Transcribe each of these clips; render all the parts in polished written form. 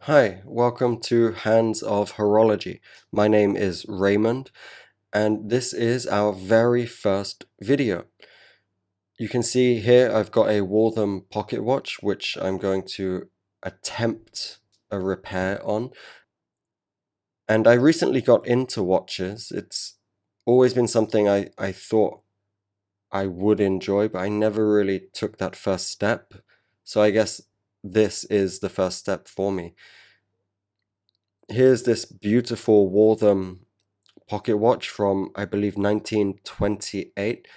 Hi, welcome to Hands of Horology. My name is Raymond, and this is our very first video. You can see here I've got a Waltham pocket watch, which I'm going to attempt a repair on. And I recently got into watches. It's always been something I thought I would enjoy, but I never really took that first step. So I guess this is the first step for me. Here's this beautiful Waltham pocket watch from, I believe, 1928.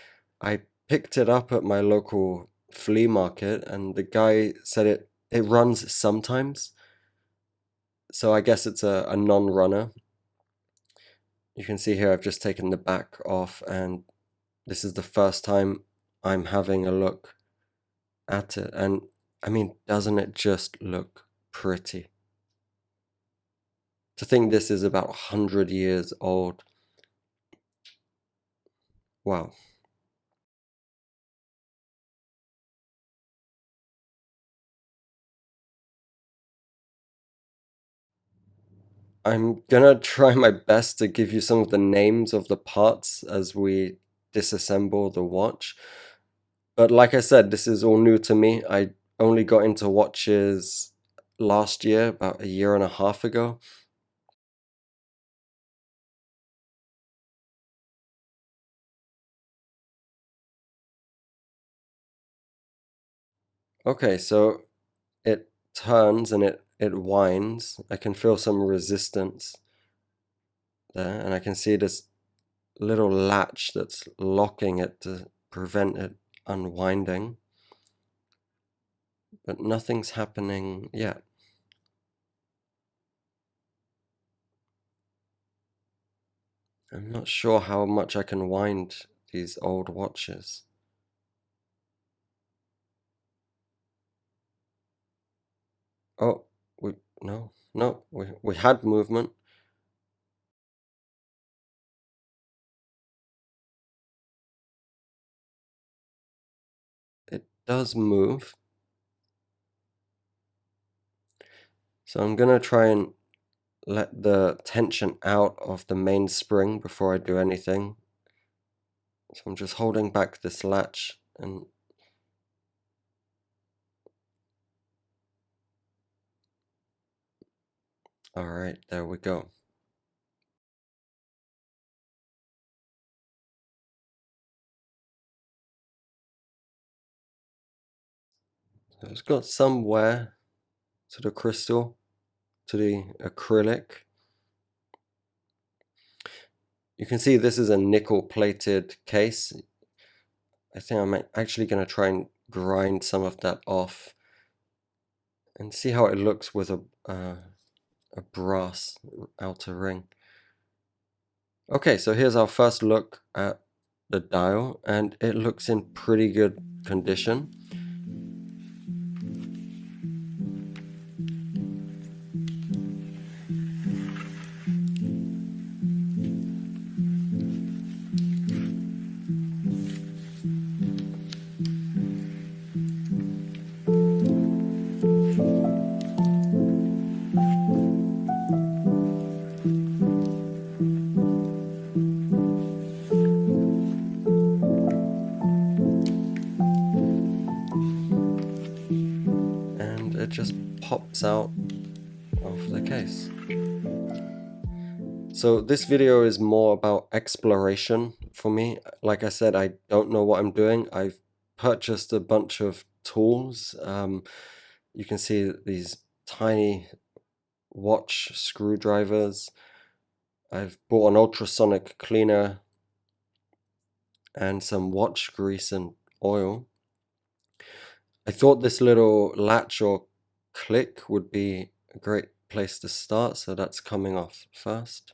I picked it up at my local flea market, and the guy said it runs sometimes. So I guess it's a non-runner. You can see here I've just taken the back off, and this is the first time I'm having a look at it. And I mean, doesn't it just look pretty? To think this is about 100 years old. Wow. I'm gonna try my best to give you some of the names of the parts as we disassemble the watch. But like I said, this is all new to me. I only got into watches last year, about a year and a half ago. Okay, so it turns and it winds. I can feel some resistance there, and I can see this little latch that's locking it to prevent it unwinding. But nothing's happening yet. I'm not sure how much I can wind these old watches. Oh, we had movement. It does move. So I'm gonna try and let the tension out of the main spring before I do anything. So I'm just holding back this latch and all right, there we go. So it's got some wear to the crystal, to the acrylic. You can see this is a nickel plated case. I think I'm actually going to try and grind some of that off and see how it looks with a brass outer ring. Okay, so here's our first look at the dial, and it looks in pretty good condition. And it just pops out of the case. So this video is more about exploration for me. Like I said, I don't know what I'm doing. I've purchased a bunch of tools. You can see these tiny watch screwdrivers. I've bought an ultrasonic cleaner and some watch grease and oil. I thought this little latch or click would be a great place to start, so that's coming off first.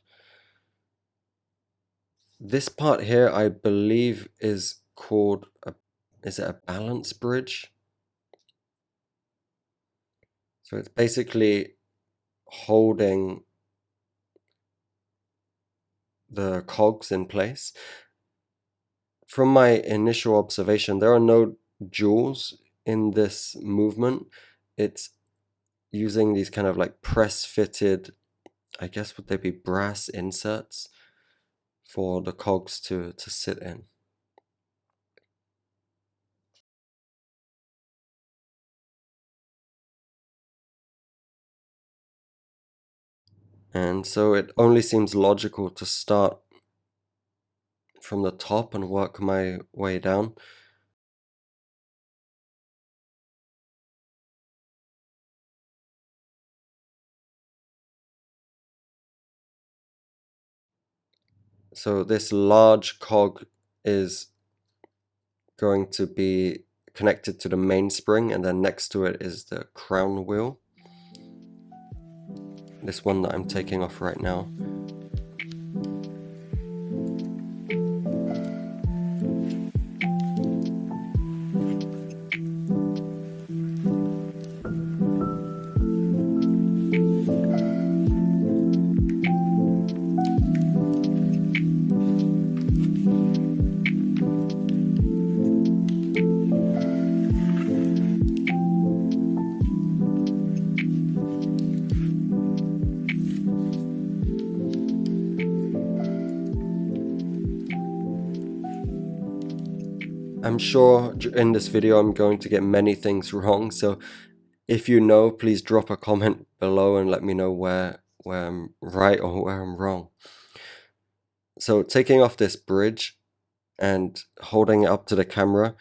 This part here, I believe, is called is it a balance bridge? So it's basically holding the cogs in place. From my initial observation, there are no jewels in this movement. It's using these kind of like press fitted, I guess would they be brass inserts for the cogs to sit in. And so it only seems logical to start from the top and work my way down. So this large cog is going to be connected to the mainspring, and then next to it is the crown wheel. This one that I'm taking off right now. I'm sure in this video I'm going to get many things wrong, so if you know, please drop a comment below and let me know where I'm right or where I'm wrong. So taking off this bridge and holding it up to the camera,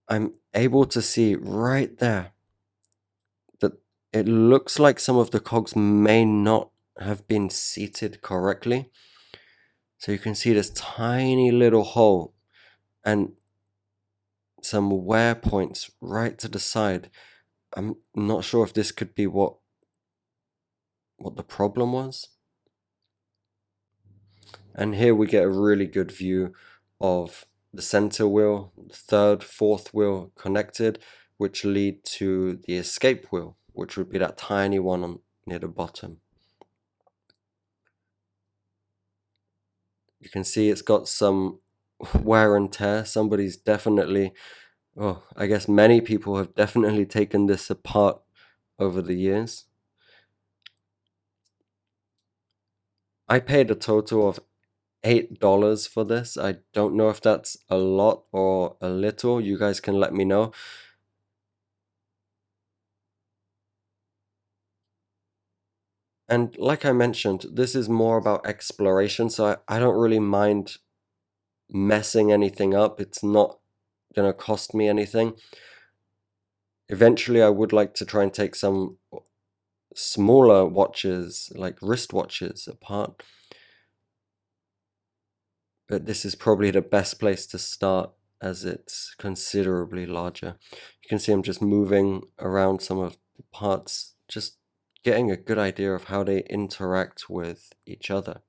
I'm able to see right there that it looks like some of the cogs may not have been seated correctly. So you can see this tiny little hole and some wear points right to the side. I'm not sure if this could be what the problem was. And here we get a really good view of the center wheel, the third, fourth wheel connected, which lead to the escape wheel, which would be that tiny one near the bottom. You can see it's got some wear and tear. Somebody's definitely, oh, I guess many people have definitely taken this apart over the years. I paid a total of $8 for this. I don't know if that's a lot or a little. You guys can let me know. And like I mentioned, this is more about exploration, so I don't really mind messing anything up. It's not going to cost me anything. Eventually, I would like to try and take some smaller watches, like wristwatches, apart. But this is probably the best place to start as it's considerably larger. You can see I'm just moving around some of the parts, just getting a good idea of how they interact with each other.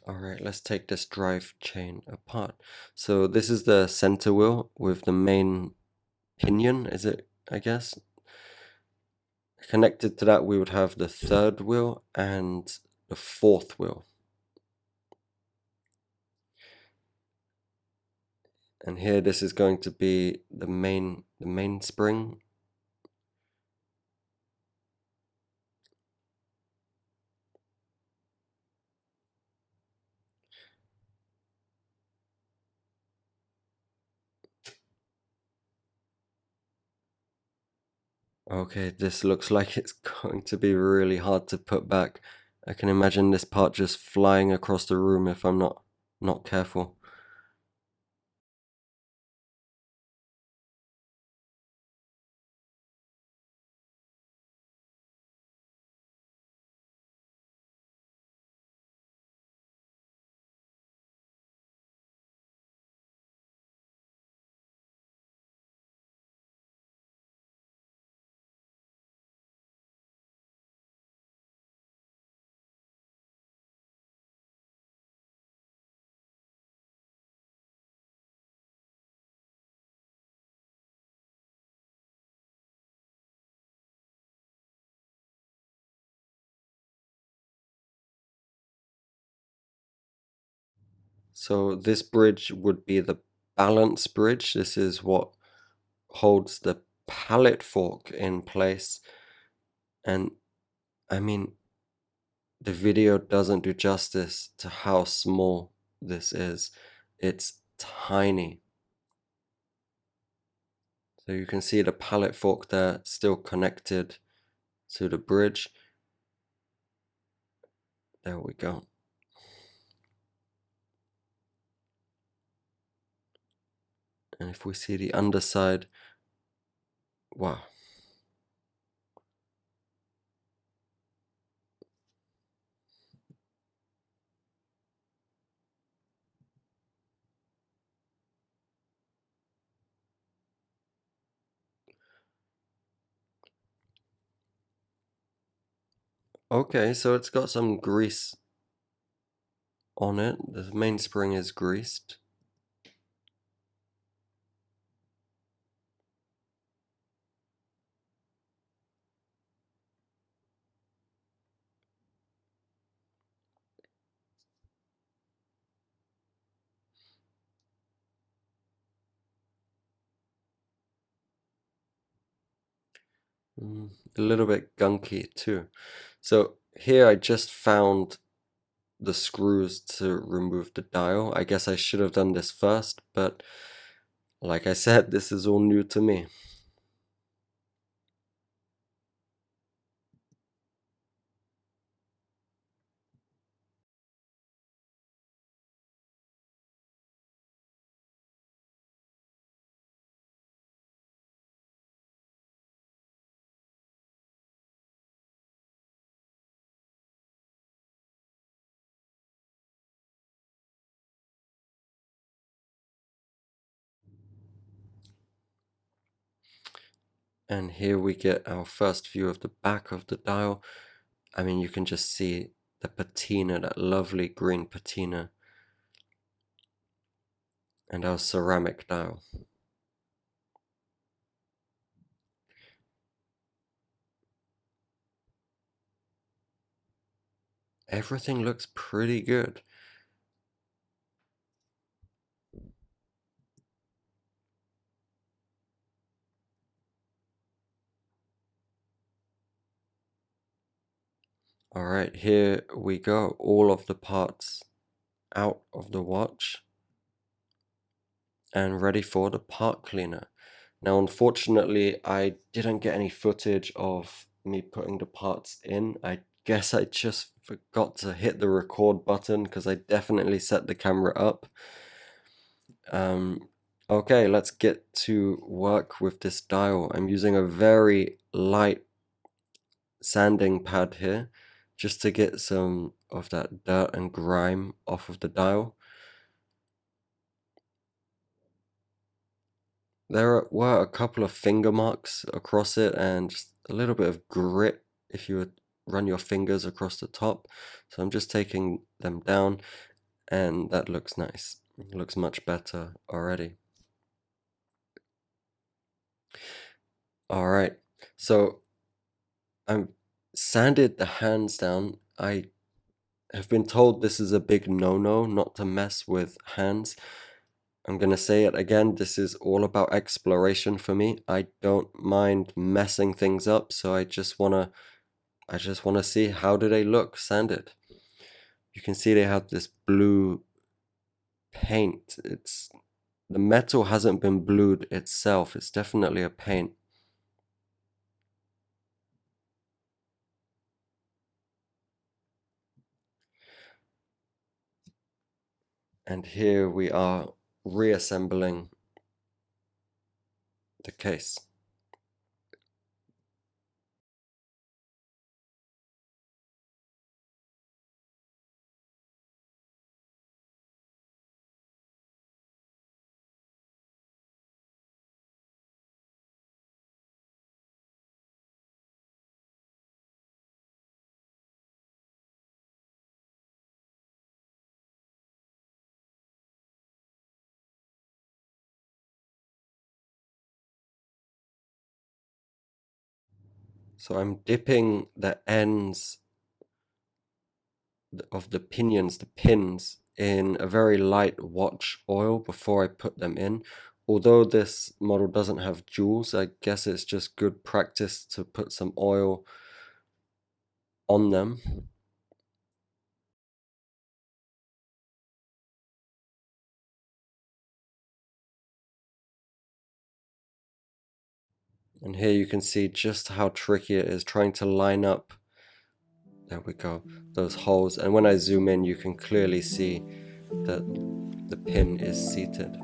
All right, let's take this drive chain apart. So this is the center wheel with the main pinion, is it, I guess? Connected to that, we would have the third wheel and the fourth wheel. And here, this is going to be the main spring. Okay, this looks like it's going to be really hard to put back. I can imagine this part just flying across the room if I'm not careful. So this bridge would be the balance bridge. This is what holds the pallet fork in place. And I mean, the video doesn't do justice to how small this is. It's tiny. So you can see the pallet fork there still connected to the bridge. There we go. And if we see the underside, wow. Okay, so it's got some grease on it. The mainspring is greased. A little bit gunky too. So here I just found the screws to remove the dial. I guess I should have done this first, but like I said, this is all new to me. And here we get our first view of the back of the dial. I mean, you can just see the patina, that lovely green patina, and our ceramic dial. Everything looks pretty good. All right, here we go. All of the parts out of the watch and ready for the part cleaner. Now, unfortunately, I didn't get any footage of me putting the parts in. I guess I just forgot to hit the record button because I definitely set the camera up. Okay, let's get to work with this dial. I'm using a very light sanding pad here just to get some of that dirt and grime off of the dial. There were a couple of finger marks across it and just a little bit of grit if you would run your fingers across the top. So I'm just taking them down and that looks nice. It looks much better already. All right, so I'm sanded the hands down. I have been told this is a big no-no, not to mess with hands. I'm gonna say it again, this is all about exploration for me. I don't mind messing things up, so I just wanna see how do they look sanded. You can see they have this blue paint. It's the metal hasn't been blued itself. It's definitely a paint. And here we are reassembling the case. So I'm dipping the ends of the pinions, the pins, in a very light watch oil before I put them in. Although this model doesn't have jewels, I guess it's just good practice to put some oil on them. And here you can see just how tricky it is trying to line up, there we go, those holes. And when I zoom in, you can clearly see that the pin is seated.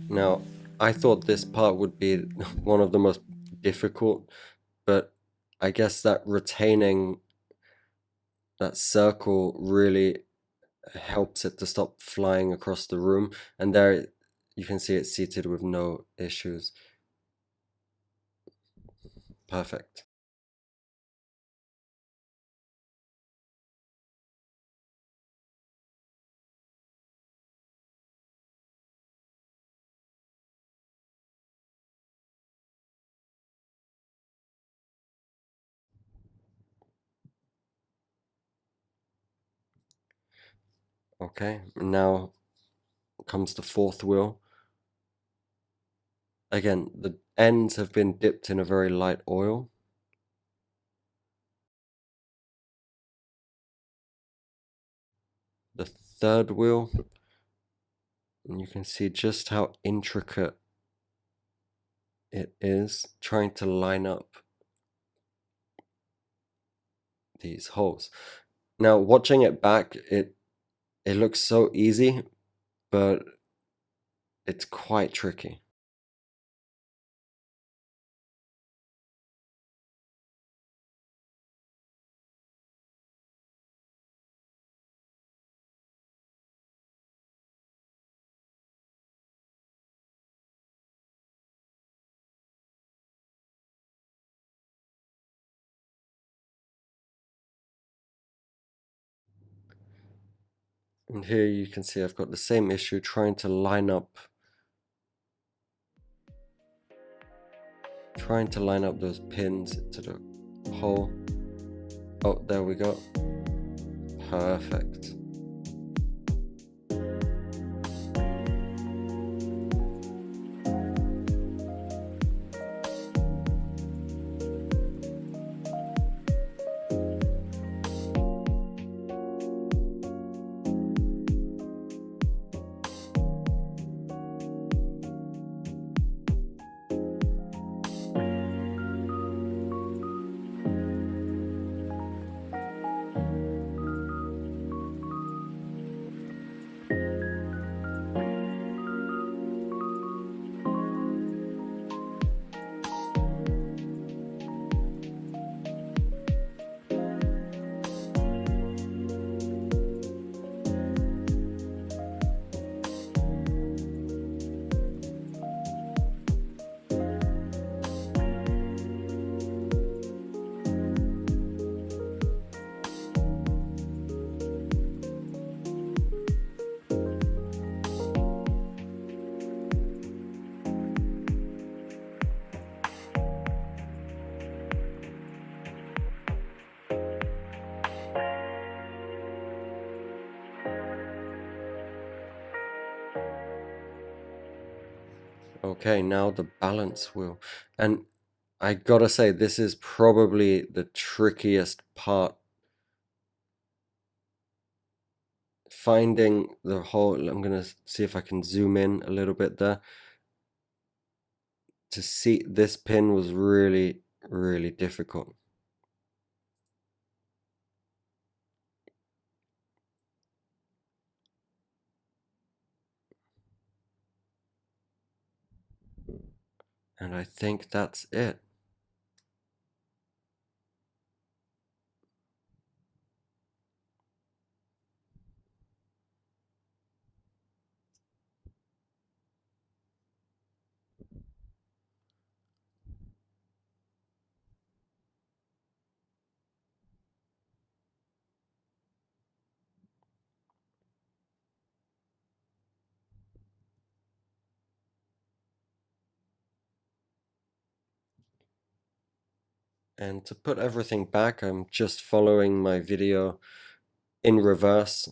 Now, I thought this part would be one of the most difficult, but I guess that retaining that circle really helps it to stop flying across the room. And there you can see it's seated with no issues. Perfect. Okay, now comes the fourth wheel. Again, the ends have been dipped in a very light oil. The third wheel, and you can see just how intricate it is trying to line up these holes. Now, watching it back, it looks so easy, but it's quite tricky. And here you can see I've got the same issue trying to line up those pins to the hole. Oh, there we go. Perfect. Okay, now the balance wheel. And I gotta say, this is probably the trickiest part. Finding the hole, I'm gonna see if I can zoom in a little bit there. To see this pin was really, really difficult. And I think that's it. And to put everything back, I'm just following my video in reverse.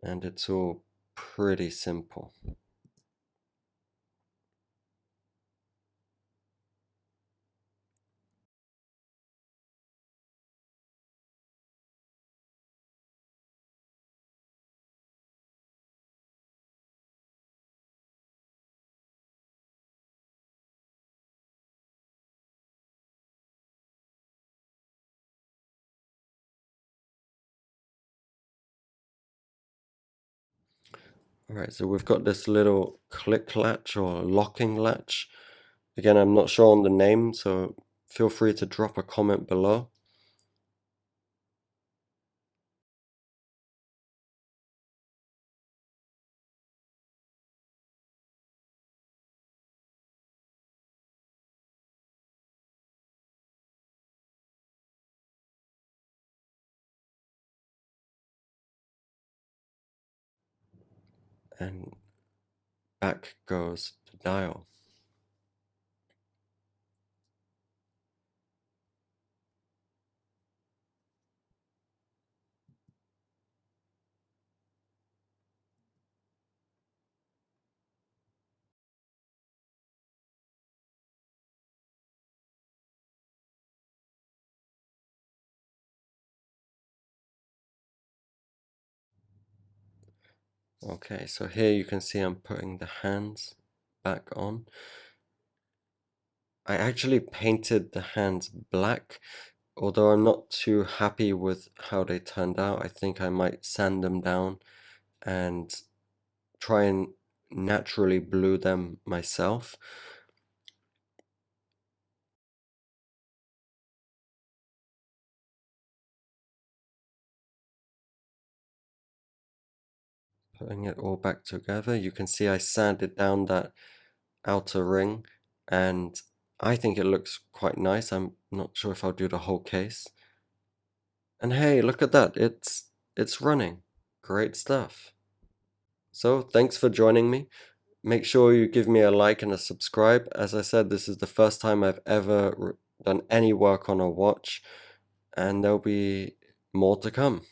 And it's all pretty simple. All right, so we've got this little click latch or locking latch. Again, I'm not sure on the name, so feel free to drop a comment below. And back goes the dial. Okay, so here you can see I'm putting the hands back on. I actually painted the hands black, although I'm not too happy with how they turned out. I think I might sand them down and try and naturally blue them myself. Putting it all back together, you can see I sanded down that outer ring, and I think it looks quite nice. I'm not sure if I'll do the whole case. And hey, look at that, it's running. Great stuff. So thanks for joining me. Make sure you give me a like and a subscribe. As I said, this is the first time I've ever done any work on a watch, and there'll be more to come.